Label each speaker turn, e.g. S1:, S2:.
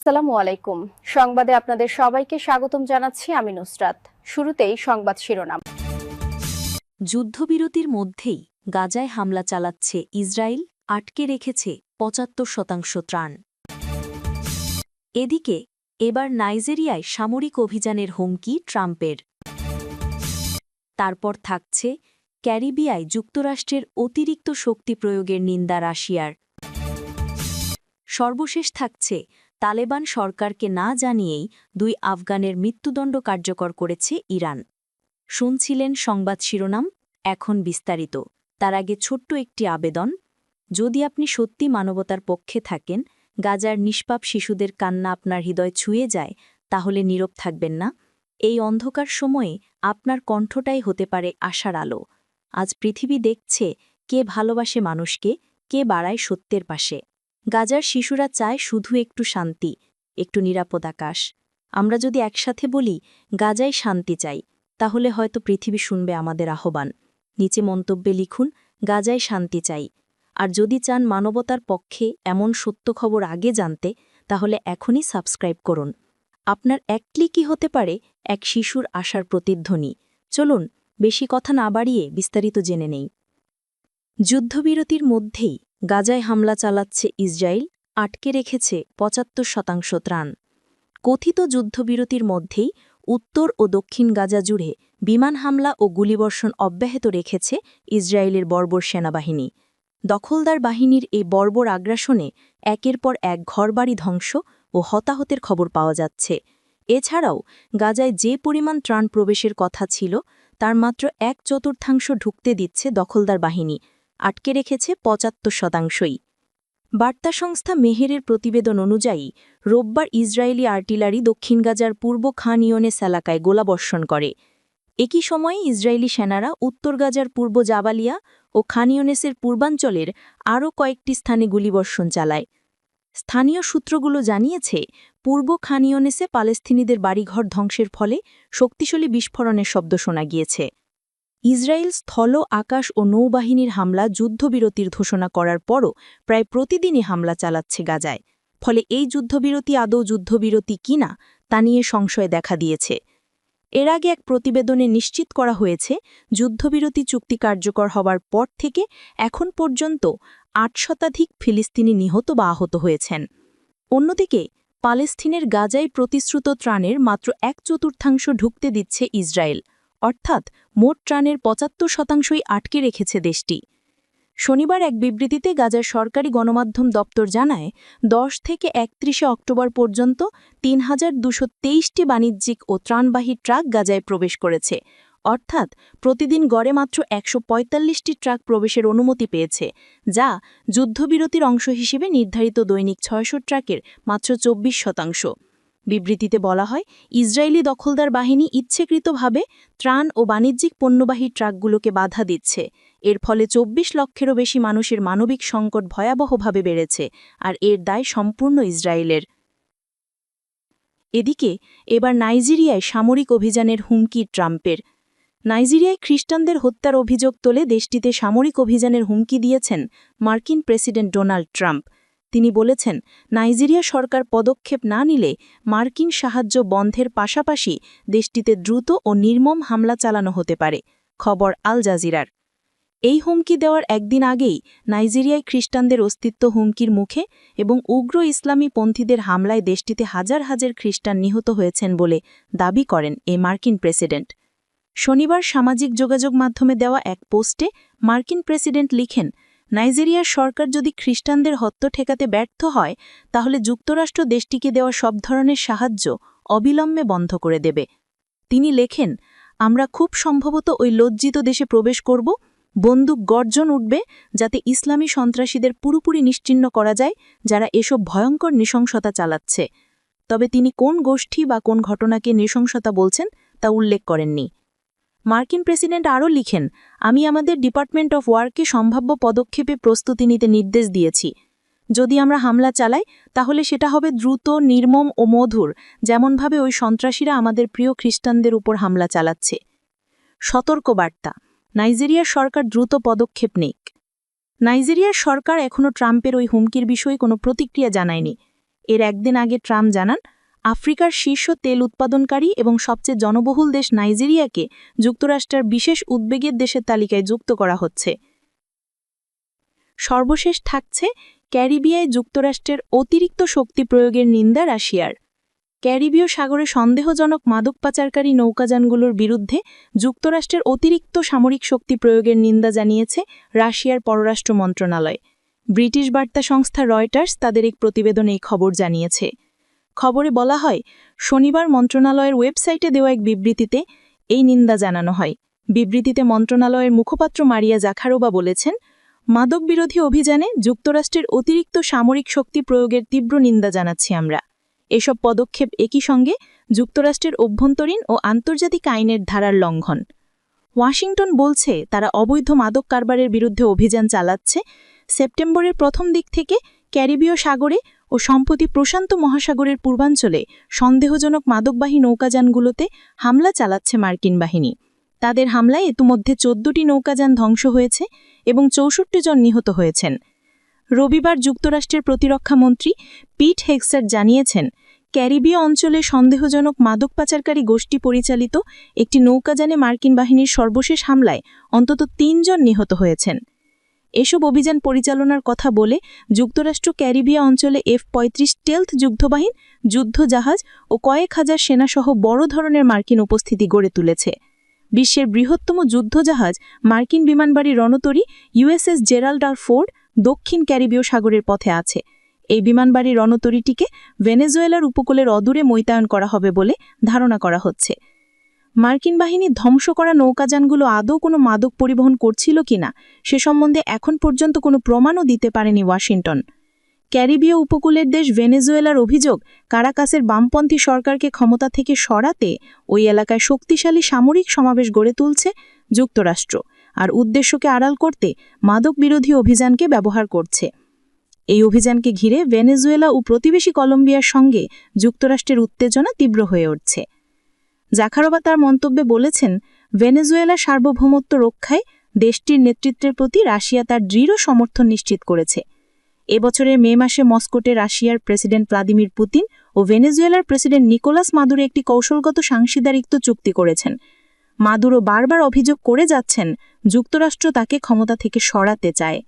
S1: আসসালামু আলাইকুম। সংবাদে আপনাদের সবাইকে স্বাগতম জানাচ্ছি আমি নুসরাত। শুরুতেই সংবাদ শিরোনাম।
S2: যুদ্ধবিরতির মধ্যেই গাজায় হামলা চালাচ্ছে ইসরায়েল, আটকে রেখেছে ৭৫% ত্রাণ। এদিকে এবার নাইজেরিয়ায় সামরিক অভিযানের হুমকি ট্রাম্পের। তারপর থাকছে ক্যারিবিয়ায় যুক্তরাষ্ট্রের অতিরিক্ত শক্তি প্রয়োগের নিন্দা রাশিয়ার। সর্বশেষ থাকছে তালেবান সরকারকে না জানিয়েই ২ আফগানের মৃত্যুদণ্ড কার্যকর করেছে ইরান। শুনছিলেন সংবাদ শিরোনাম, এখন বিস্তারিত। তার আগে ছোট্ট একটি আবেদন। যদি আপনি সত্যি মানবতার পক্ষে থাকেন, গাজার নিষ্পাপ শিশুদের কান্না আপনার হৃদয় ছুঁয়ে যায়, তাহলে নীরব থাকবেন না। এই অন্ধকার সময়ে আপনার কণ্ঠটাই হতে পারে আশার আলো। আজ পৃথিবী দেখছে কে ভালোবাসে মানুষকে, কে বাড়ায় সত্যের পাশে। গাজার শিশুরা চায় শুধু একটু শান্তি, একটু নিরাপদ আকাশ। আমরা যদি একসাথে বলি গাজায় শান্তি চাই, তাহলে হয়তো পৃথিবী শুনবে আমাদের আহ্বান। নিচে মন্তব্যে লিখুন গাজায় শান্তি চাই। আর যদি চান মানবতার পক্ষে এমন সত্য খবর আগে জানতে, তাহলে এখনই সাবস্ক্রাইব করুন। আপনার এক ক্লিকই হতে পারে এক শিশুর আশার প্রতিধ্বনি। চলুন বেশি কথা না বাড়িয়ে বিস্তারিত জেনে নেই। যুদ্ধবিরতির মধ্যেই গাজায় হামলা চালাচ্ছে ইসরায়েল, আটকে রেখেছে ৭৫% ত্রাণ। কথিত যুদ্ধবিরতির মধ্যেই উত্তর ও দক্ষিণ গাজা জুড়ে বিমান হামলা ও গুলিবর্ষণ অব্যাহত রেখেছে ইসরায়েলের বর্বর সেনাবাহিনী। দখলদার বাহিনীর এই বর্বর আগ্রাসনে একের পর এক ঘরবাড়ি ধ্বংস ও হতাহতের খবর পাওয়া যাচ্ছে। এছাড়াও গাজায় যে পরিমাণ ত্রাণ প্রবেশের কথা ছিল, তার মাত্র ১/৪ ঢুকতে দিচ্ছে দখলদার বাহিনী, আটকে রেখেছে ৭৫%। বার্তা সংস্থা মেহেরের প্রতিবেদন অনুযায়ী রোববার ইসরায়েলি আর্টিলারি দক্ষিণ গাজার পূর্ব খান ইউনিস এলাকায় গোলাবর্ষণ করে। একই সময়ে ইসরায়েলি সেনারা উত্তর গাজার পূর্ব জাবালিয়া ও খান ইউনিসের পূর্বাঞ্চলের আরও কয়েকটি স্থানে গুলিবর্ষণ চালায়। স্থানীয় সূত্রগুলো জানিয়েছে, পূর্ব খান ইউনিসে পালেস্তিনিদের বাড়িঘর ধ্বংসের ফলে শক্তিশালী বিস্ফোরণের শব্দ শোনা গিয়েছে। ইসরায়েল স্থল, আকাশ ও নৌবাহিনীর হামলা যুদ্ধবিরতির ঘোষণা করার পরও প্রায় প্রতিদিনই হামলা চালাচ্ছে গাজায়। ফলে এই যুদ্ধবিরতি আদৌ যুদ্ধবিরতি কিনা তা নিয়ে সংশয় দেখা দিয়েছে। এর আগে এক প্রতিবেদনে নিশ্চিত করা হয়েছে, যুদ্ধবিরতি চুক্তি কার্যকর হওয়ার পর থেকে এখন পর্যন্ত ৮ শতাধিক ফিলিস্তিনি নিহত বা আহত হয়েছেন। অন্যদিকে পালেস্তিনের গাজায় প্রতিশ্রুত ত্রাণের মাত্র ১/৪ ঢুকতে দিচ্ছে ইসরায়েল, অর্থাৎ মোট ত্রাণের ৭৫%ই আটকে রেখেছে দেশটি। শনিবার এক বিবৃতিতে গাজার সরকারি গণমাধ্যম দপ্তর জানায়, ১০ থেকে ৩১ অক্টোবর পর্যন্ত ৩,২২৩টি বাণিজ্যিক ও ত্রাণবাহী ট্রাক গাজায় প্রবেশ করেছে, অর্থাৎ প্রতিদিন গড়ে মাত্র ১৪৫টি ট্রাক প্রবেশের অনুমতি পেয়েছে, যা যুদ্ধবিরতির অংশ হিসেবে নির্ধারিত দৈনিক ৬০০ ট্রাকের মাত্র ২৪%। বিবৃতিতে বলা হয়, ইসরায়েলি দখলদার বাহিনী ইচ্ছাকৃতভাবে ত্রাণ ও বাণিজ্যিক পণ্যবাহী ট্রাকগুলোকে বাধা দিচ্ছে। এর ফলে ২৪ লক্ষেরও বেশি মানুষের মানবিক সংকট ভয়াবহভাবে বেড়েছে, আর এর দায় সম্পূর্ণ ইসরায়েলের। এদিকে এবার নাইজেরিয়ায় সামরিক অভিযানের হুমকি ট্রাম্পের। নাইজেরিয়ায় খ্রিস্টানদের হত্যার অভিযোগ তোলে দেশটিতে সামরিক অভিযানের হুমকি দিয়েছেন মার্কিন প্রেসিডেন্ট ডোনাল্ড ট্রাম্প। তিনি বলেছেন, নাইজেরিয়া সরকার পদক্ষেপ না নিলে মার্কিন সাহায্য বন্ধের পাশাপাশি দেশটিতে দ্রুত ও নির্মম হামলা চালানো হতে পারে। খবর আল জাজিরার। এই হুমকি দেওয়ার একদিন আগেই নাইজেরিয়ায় খ্রিস্টানদের অস্তিত্ব হুমকির মুখে এবং উগ্র ইসলামী পন্থীদের হামলায় দেশটিতে হাজার হাজার খ্রিস্টান নিহত হয়েছেন বলে দাবি করেন এই মার্কিন প্রেসিডেন্ট। শনিবার সামাজিক যোগাযোগ মাধ্যমে দেওয়া এক পোস্টে মার্কিন প্রেসিডেন্ট লিখেন, নাইজেরিয়ার সরকার যদি খ্রিস্টানদের হত্যা ঠেকাতে ব্যর্থ হয়, তাহলে যুক্তরাষ্ট্র দেশটিকে দেওয়া সব ধরনের সাহায্য অবিলম্বে বন্ধ করে দেবে। তিনি লেখেন, আমরা খুব সম্ভবত ওই লজ্জিত দেশে প্রবেশ করব, বন্দুক গর্জন উঠবে, যাতে ইসলামী সন্ত্রাসীদের পুরোপুরি নিশ্চিহ্ন করা যায় যারা এসব ভয়ঙ্কর নৃশংসতা চালাচ্ছে। তবে তিনি কোন গোষ্ঠী বা কোন ঘটনাকে নৃশংসতা বলছেন তা উল্লেখ করেননি। মার্কিন প্রেসিডেন্ট আরও লিখেন, আমি আমাদের ডিপার্টমেন্ট অফ ওয়ারকে সম্ভাব্য পদক্ষেপে প্রস্তুতি নিতে নির্দেশ দিয়েছি। যদি আমরা হামলা চালাই, তাহলে সেটা হবে দ্রুত, নির্মম ও মধুর, যেমনভাবে ওই সন্ত্রাসীরা আমাদের প্রিয় খ্রিস্টানদের উপর হামলা চালাচ্ছে। সতর্কবার্তা, নাইজেরিয়ার সরকার দ্রুত পদক্ষেপ নিক। নাইজেরিয়ার সরকার এখনও ট্রাম্পের ওই হুমকির বিষয়ে কোনো প্রতিক্রিয়া জানায়নি।
S3: এর একদিন আগে ট্রাম্প জানান, আফ্রিকার শীর্ষ তেল উৎপাদনকারী এবং সবচেয়ে জনবহুল দেশ নাইজেরিয়াকে যুক্তরাষ্ট্রের বিশেষ উদ্বেগের দেশের তালিকায় যুক্ত করা হচ্ছে। সর্বশেষ থাকছে ক্যারিবিয়ায় যুক্তরাষ্ট্রের অতিরিক্ত শক্তি প্রয়োগের নিন্দা রাশিয়ার। ক্যারিবীয় সাগরে সন্দেহজনক মাদক পাচারকারী নৌকাযানগুলোর বিরুদ্ধে যুক্তরাষ্ট্রের অতিরিক্ত সামরিক শক্তি প্রয়োগের নিন্দা জানিয়েছে রাশিয়ার পররাষ্ট্র মন্ত্রণালয়। ব্রিটিশ বার্তা সংস্থা রয়টার্স তাদের এক প্রতিবেদনে এই খবর জানিয়েছে। খবরে বলা হয়, শনিবার মন্ত্রণালয়ের ওয়েবসাইটে দেওয়া এক বিবৃতিতে এই নিন্দা জানানো হয়। বিবৃতিতে মন্ত্রণালয়ের মুখপাত্র মারিয়া জাখারোবা বলেছেন, মাদক বিরোধী অভিযানে যুক্তরাষ্ট্রের অতিরিক্ত সামরিক শক্তি প্রয়োগের তীব্র নিন্দা জানাচ্ছি আমরা। এসব পদক্ষেপ একই সঙ্গে যুক্তরাষ্ট্রের অভ্যন্তরীণ ও আন্তর্জাতিক আইনের ধারার লঙ্ঘন। ওয়াশিংটন বলছে তারা অবৈধ মাদক কারবারের বিরুদ্ধে অভিযান চালাচ্ছে। সেপ্টেম্বরের প্রথম দিক থেকে ক্যারিবীয় সাগরে ও সম্প্রতি প্রশান্ত মহাসাগরের পূর্বাঞ্চলে সন্দেহজনক মাদকবাহী নৌকাযানগুলোতে হামলা চালাচ্ছে মার্কিন বাহিনী। তাদের হামলায় ইতিমধ্যে 14টি নৌকাযান ধ্বংস হয়েছে এবং 64 জন নিহত হয়েছেন। রবিবার যুক্তরাষ্ট্রের প্রতিরক্ষামন্ত্রী পিট হেগসেট জানিয়েছেন, ক্যারিবীয় অঞ্চলে সন্দেহজনক মাদক পাচারকারী গোষ্ঠী পরিচালিত একটি নৌকাযানে মার্কিন বাহিনীর সর্বশেষ হামলায় অন্তত 3 জন নিহত হয়েছেন। এসব অভিযান পরিচালনার কথা বলে যুক্তরাষ্ট্র ক্যারিবীয় অঞ্চলে F-35 স্টেলথ যুদ্ধবাহিনী, যুদ্ধজাহাজ ও কয়েক হাজার সেনাসহ বড় ধরনের মার্কিন উপস্থিতি গড়ে তুলেছে। বিশ্বের বৃহত্তম যুদ্ধজাহাজ মার্কিন বিমানবাড়ী রণতরী USS জেরাল্ড আর ফোর্ড দক্ষিণ ক্যারিবীয় সাগরের পথে আছে। এই বিমানবাড়ী রণতরীটিকে ভেনেজুয়েলার উপকূলের অদূরে মোতায়েন করা হবে বলে ধারণা করা হচ্ছে। মার্কিন বাহিনী ধ্বংস করা নৌকাযানগুলো আদৌ কোনো মাদক পরিবহন করছিল কিনা সে সম্বন্ধে এখন পর্যন্ত কোনো প্রমাণও দিতে পারেনি ওয়াশিংটন। ক্যারিবীয় উপকূলের দেশ ভেনেজুয়েলার অভিযোগ, কারাকাসের বামপন্থী সরকারকে ক্ষমতা থেকে সরাতে ওই এলাকায় শক্তিশালী সামরিক সমাবেশ গড়ে তুলছে যুক্তরাষ্ট্র, আর উদ্দেশ্যকে আড়াল করতে মাদক বিরোধী অভিযানকে ব্যবহার করছে। এই অভিযানকে ঘিরে ভেনেজুয়েলা ও প্রতিবেশী কলম্বিয়ার সঙ্গে যুক্তরাষ্ট্রের উত্তেজনা তীব্র হয়ে উঠছে। জাখারোবা তার মন্তব্যে বলেছেন, ভেনেজুয়েলার সার্বভৌমত্ব রক্ষায় দেশটির নেতৃত্বের প্রতি রাশিয়া তার দৃঢ় সমর্থন নিশ্চিত করেছে। এবছরের মে মাসে মস্কোতে রাশিয়ার প্রেসিডেন্ট ভ্লাদিমির পুতিন ও ভেনেজুয়েলার প্রেসিডেন্ট নিকোলাস মাদুরো একটি কৌশলগত সাংবিধানিক চুক্তি করেছেন। মাদুরো বারবার অভিযোগ করে যাচ্ছেন যুক্তরাষ্ট্র তাকে ক্ষমতা থেকে সরাতে চায়।